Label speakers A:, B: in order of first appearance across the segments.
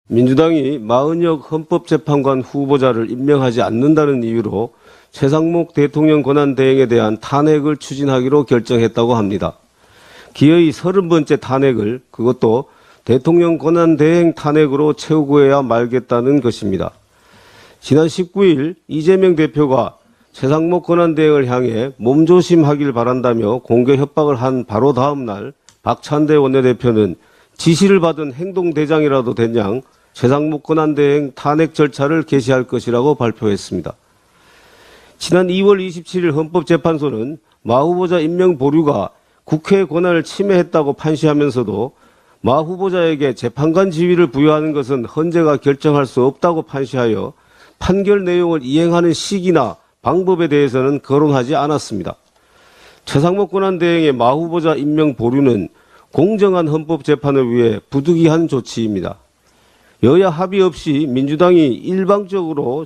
A: 민주당이 마은혁 헌법재판관 후보자를 임명하지 않는다는 이유로 최상목 대통령 권한대행에 대한 탄핵을 추진하기로 결정했다고 합니다. 기어이 30번째 탄핵을 그것도 대통령 권한대행 탄핵으로 채우고 해야 말겠다는 것입니다. 지난 19일 이재명 대표가 최상목 권한대행을 향해 몸조심하길 바란다며 공개 협박을 한 바로 다음 날 박찬대 원내대표는 지시를 받은 행동대장이라도 된 양 최상목 권한대행 탄핵 절차를 개시할 것이라고 발표했습니다. 지난 2월 27일 헌법재판소는 마 후보자 임명 보류가 국회 권한을 침해했다고 판시하면서도 마 후보자에게 재판관 지위를 부여하는 것은 헌재가 결정할 수 없다고 판시하여 판결 내용을 이행하는 시기나 방법에 대해서는 거론하지 않았습니다. 최상목 권한대행의 마 후보자 임명 보류는 공정한 헌법재판을 위해 부득이한 조치입니다. 여야 합의 없이 민주당이 일방적으로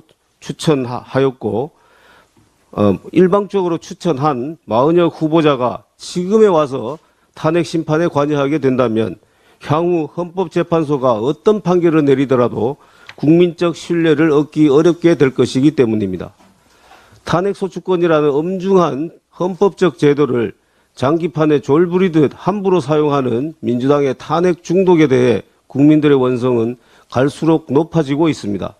A: 추천한 마은혁 후보자가 지금에 와서 탄핵 심판에 관여하게 된다면 향후 헌법재판소가 어떤 판결을 내리더라도 국민적 신뢰를 얻기 어렵게 될 것이기 때문입니다. 탄핵소추권이라는 엄중한 헌법적 제도를 장기판에 졸부리듯 함부로 사용하는 민주당의 탄핵 중독에 대해 국민들의 원성은 갈수록 높아지고 있습니다.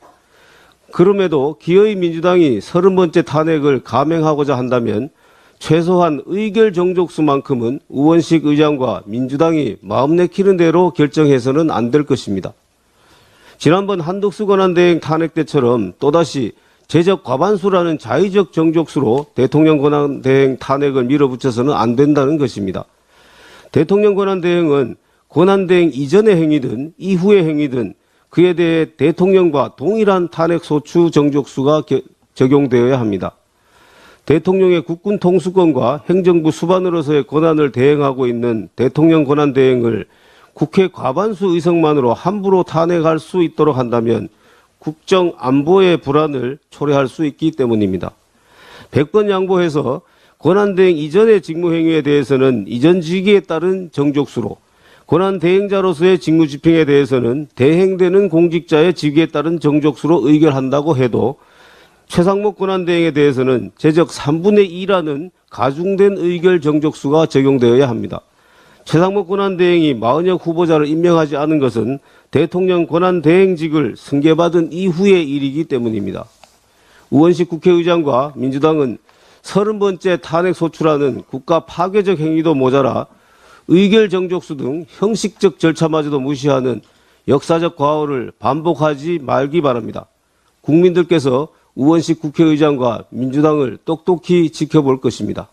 A: 그럼에도 기어이 민주당이 30번째 탄핵을 감행하고자 한다면 최소한 의결 정족수만큼은 우원식 의장과 민주당이 마음 내키는 대로 결정해서는 안 될 것입니다. 지난번 한덕수 권한대행 탄핵 때처럼 또다시 제적 과반수라는 자의적 정족수로 대통령 권한대행 탄핵을 밀어붙여서는 안 된다는 것입니다. 대통령 권한대행은 권한대행 이전의 행위든 이후의 행위든 그에 대해 대통령과 동일한 탄핵소추 정족수가 적용되어야 합니다. 대통령의 국군 통수권과 행정부 수반으로서의 권한을 대행하고 있는 대통령 권한대행을 국회 과반수 의석만으로 함부로 탄핵할 수 있도록 한다면 국정 안보의 불안을 초래할 수 있기 때문입니다. 100번 양보해서 권한대행 이전의 직무행위에 대해서는 이전 직위에 따른 정족수로, 권한대행자로서의 직무집행에 대해서는 대행되는 공직자의 직위에 따른 정족수로 의결한다고 해도 최상목 권한대행에 대해서는 제적 3분의 2라는 가중된 의결 정족수가 적용되어야 합니다. 최상목 권한대행이 마은혁 후보자를 임명하지 않은 것은 대통령 권한대행직을 승계받은 이후의 일이기 때문입니다. 우원식 국회의장과 민주당은 30번째 탄핵소추라는 국가 파괴적 행위도 모자라 의결 정족수 등 형식적 절차마저도 무시하는 역사적 과오를 반복하지 말기 바랍니다. 국민들께서 우원식 국회의장과 민주당을 똑똑히 지켜볼 것입니다.